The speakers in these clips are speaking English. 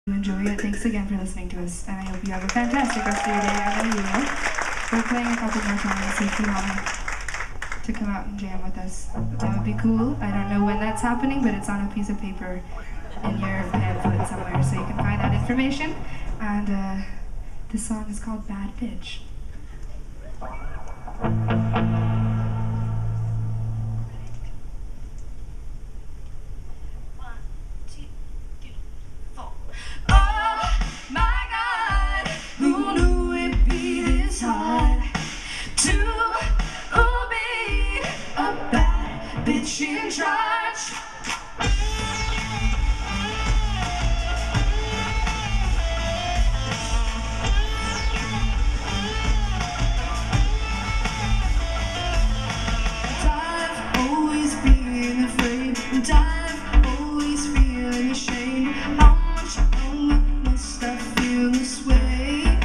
enjoy it. Thanks again for listening to us, and I hope you have a fantastic rest of your day. I know you will. We're playing a couple more songs if you want to come out and jam with us. That would be cool. I don't know when that's happening, but it's on a piece of paper in your pamphlet somewhere, so you can find that information. And this song is called Bad Bitch. Bitch in charge. I've always been afraid, and I've always feeling ashamed. How much longer must I feel this way?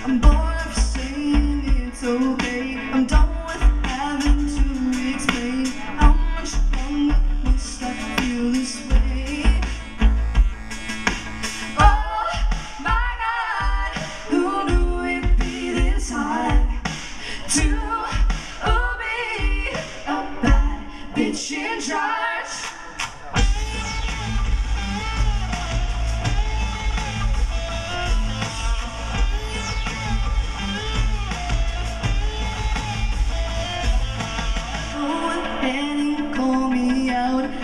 I'm bored of saying it's okay. I'm done with having to explain. How much longer must I feel this way? Oh my God, who knew it'd be this hard to be a bad bitch in charge?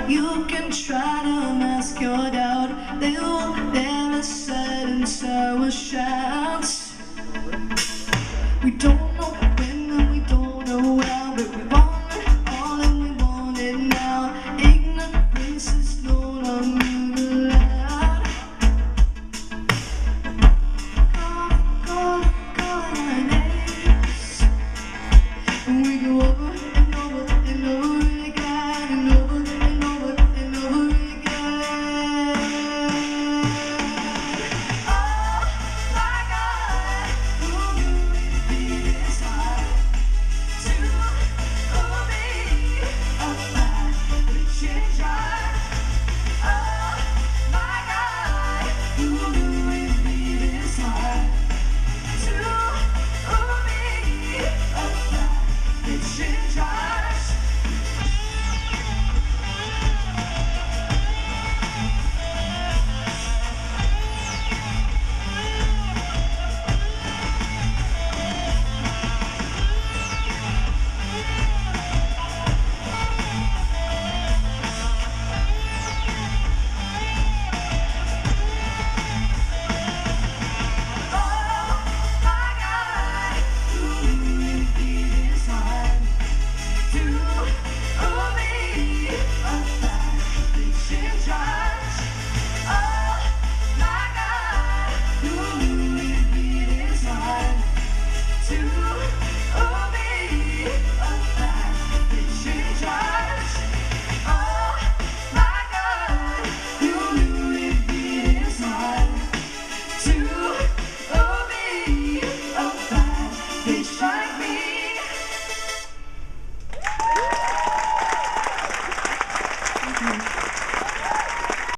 You can try to mask your doubt. They will never silence our shouts. We don't